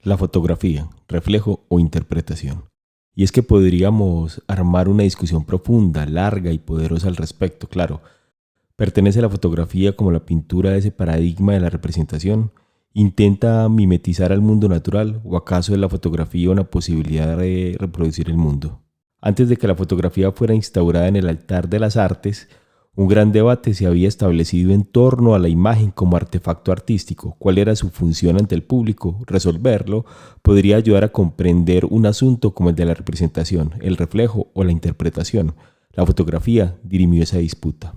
La fotografía, reflejo o interpretación. Y es que podríamos armar una discusión profunda, larga y poderosa al respecto, claro. ¿Pertenece la fotografía como la pintura a ese paradigma de la representación? ¿Intenta mimetizar al mundo natural o acaso es la fotografía una posibilidad de reproducir el mundo? Antes de que la fotografía fuera instaurada en el altar de las artes, un gran debate se había establecido en torno a la imagen como artefacto artístico. ¿Cuál era su función ante el público? Resolverlo podría ayudar a comprender un asunto como el de la representación, el reflejo o la interpretación. La fotografía dirimió esa disputa.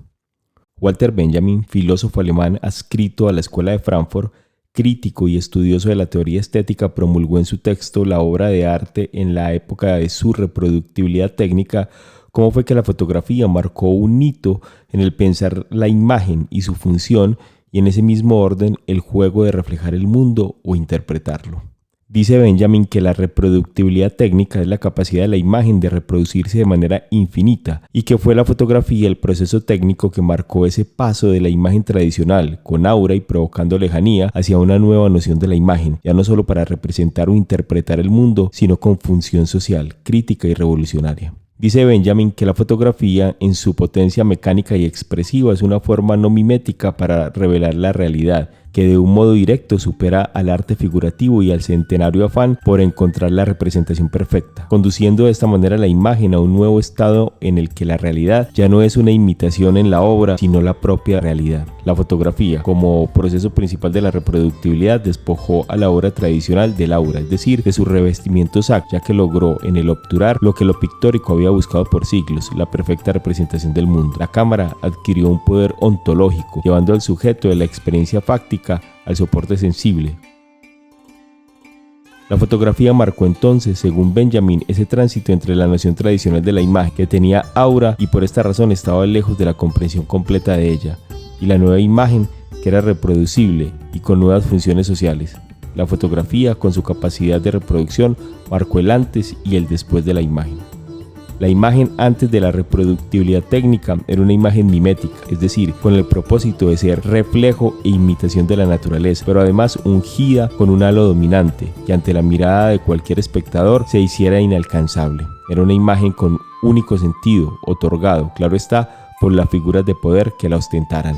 Walter Benjamin, filósofo alemán adscrito a la Escuela de Frankfurt, crítico y estudioso de la teoría estética, promulgó en su texto La obra de arte en la época de su reproductibilidad técnica cómo fue que la fotografía marcó un hito en el pensar la imagen y su función y en ese mismo orden el juego de reflejar el mundo o interpretarlo. Dice Benjamin que la reproductibilidad técnica es la capacidad de la imagen de reproducirse de manera infinita y que fue la fotografía el proceso técnico que marcó ese paso de la imagen tradicional, con aura y provocando lejanía, hacia una nueva noción de la imagen, ya no solo para representar o interpretar el mundo, sino con función social, crítica y revolucionaria. Dice Benjamin que la fotografía, en su potencia mecánica y expresiva, es una forma no mimética para revelar la realidad, que de un modo directo supera al arte figurativo y al centenario afán por encontrar la representación perfecta, conduciendo de esta manera la imagen a un nuevo estado en el que la realidad ya no es una imitación en la obra, sino la propia realidad. La fotografía, como proceso principal de la reproductibilidad, despojó a la obra tradicional del aura, es decir, de su revestimiento exacto, ya que logró en el obturar lo que lo pictórico había buscado por siglos, la perfecta representación del mundo. La cámara adquirió un poder ontológico, llevando al sujeto de la experiencia fáctica al soporte sensible. La fotografía marcó entonces, según Benjamin, ese tránsito entre la noción tradicional de la imagen, que tenía aura y por esta razón estaba lejos de la comprensión completa de ella, y la nueva imagen, que era reproducible y con nuevas funciones sociales. La fotografía, con su capacidad de reproducción, marcó el antes y el después de la imagen. La imagen antes de la reproductibilidad técnica era una imagen mimética, es decir, con el propósito de ser reflejo e imitación de la naturaleza, pero además ungida con un halo dominante, que ante la mirada de cualquier espectador se hiciera inalcanzable. Era una imagen con único sentido, otorgado, claro está, por las figuras de poder que la ostentaran.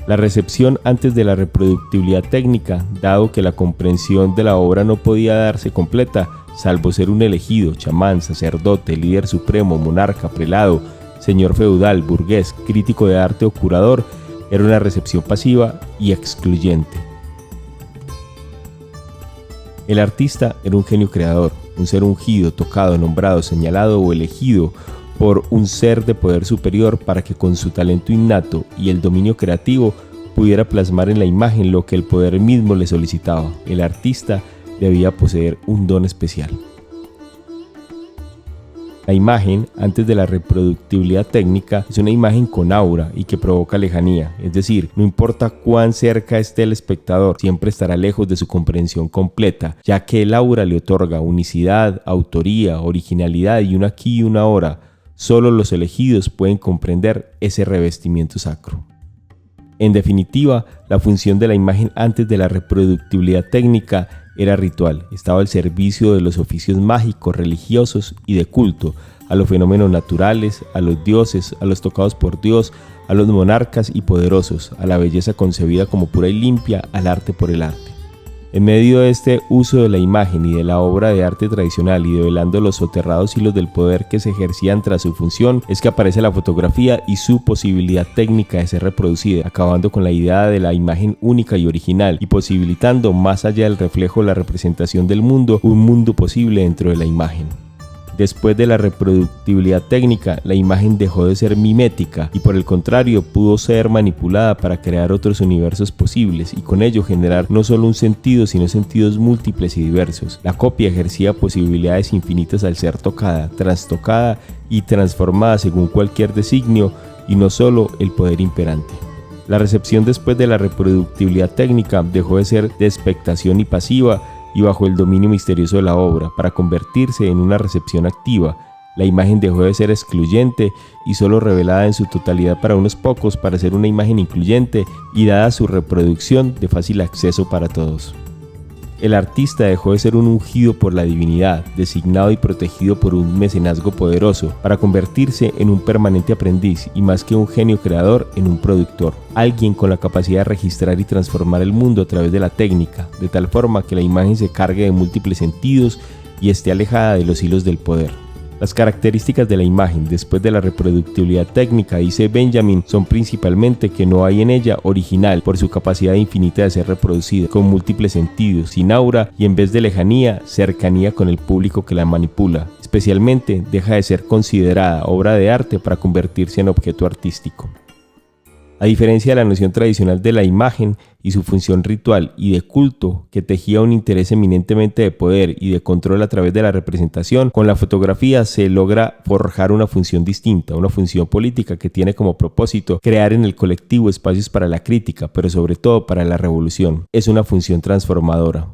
La recepción antes de la reproductibilidad técnica, dado que la comprensión de la obra no podía darse completa, salvo ser un elegido, chamán, sacerdote, líder supremo, monarca, prelado, señor feudal, burgués, crítico de arte o curador, era una recepción pasiva y excluyente. El artista era un genio creador, un ser ungido, tocado, nombrado, señalado o elegido por un ser de poder superior para que con su talento innato y el dominio creativo pudiera plasmar en la imagen lo que el poder mismo le solicitaba. El artista debía poseer un don especial. La imagen, antes de la reproductibilidad técnica, es una imagen con aura y que provoca lejanía, es decir, no importa cuán cerca esté el espectador, siempre estará lejos de su comprensión completa, ya que el aura le otorga unicidad, autoría, originalidad y un aquí y una ahora. Solo los elegidos pueden comprender ese revestimiento sacro. En definitiva, la función de la imagen antes de la reproductibilidad técnica era ritual, estaba al servicio de los oficios mágicos, religiosos y de culto, a los fenómenos naturales, a los dioses, a los tocados por Dios, a los monarcas y poderosos, a la belleza concebida como pura y limpia, al arte por el arte. En medio de este uso de la imagen y de la obra de arte tradicional y develando los soterrados hilos del poder que se ejercían tras su función, es que aparece la fotografía y su posibilidad técnica de ser reproducida, acabando con la idea de la imagen única y original y posibilitando, más allá del reflejo, la representación del mundo, un mundo posible dentro de la imagen. Después de la reproductibilidad técnica, la imagen dejó de ser mimética y por el contrario pudo ser manipulada para crear otros universos posibles y con ello generar no solo un sentido sino sentidos múltiples y diversos. La copia ejercía posibilidades infinitas al ser tocada, trastocada y transformada según cualquier designio y no solo el poder imperante. La recepción después de la reproductibilidad técnica dejó de ser de expectación y pasiva y bajo el dominio misterioso de la obra, para convertirse en una recepción activa. La imagen dejó de ser excluyente y solo revelada en su totalidad para unos pocos para ser una imagen incluyente y dada su reproducción de fácil acceso para todos. El artista dejó de ser un ungido por la divinidad, designado y protegido por un mecenazgo poderoso, para convertirse en un permanente aprendiz y más que un genio creador, en un productor. Alguien con la capacidad de registrar y transformar el mundo a través de la técnica, de tal forma que la imagen se cargue de múltiples sentidos y esté alejada de los hilos del poder. Las características de la imagen después de la reproductibilidad técnica, dice Benjamin, son principalmente que no hay en ella original por su capacidad infinita de ser reproducida, con múltiples sentidos, sin aura y en vez de lejanía, cercanía con el público que la manipula. Especialmente deja de ser considerada obra de arte para convertirse en objeto artístico. A diferencia de la noción tradicional de la imagen y su función ritual y de culto que tejía un interés eminentemente de poder y de control a través de la representación, con la fotografía se logra forjar una función distinta, una función política que tiene como propósito crear en el colectivo espacios para la crítica, pero sobre todo para la revolución. Es una función transformadora.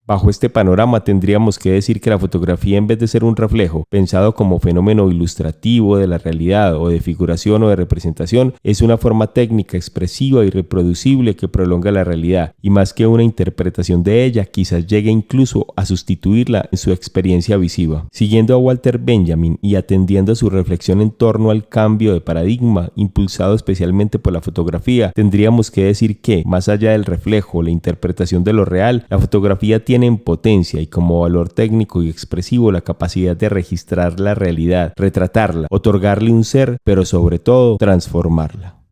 Bajo este panorama tendríamos que decir que la fotografía, en vez de ser un reflejo pensado como fenómeno ilustrativo de la realidad o de figuración o de representación, es una forma técnica expresiva y reproducible que prolonga la realidad y más que una interpretación de ella, quizás llegue incluso a sustituirla en su experiencia visiva. Siguiendo a Walter Benjamin y atendiendo a su reflexión en torno al cambio de paradigma impulsado especialmente por la fotografía, tendríamos que decir que, más allá del reflejo o la interpretación de lo real, la fotografía tiene en potencia y como valor técnico y expresivo la capacidad de registrar la realidad, retratarla, otorgarle un ser, pero sobre todo transformarla.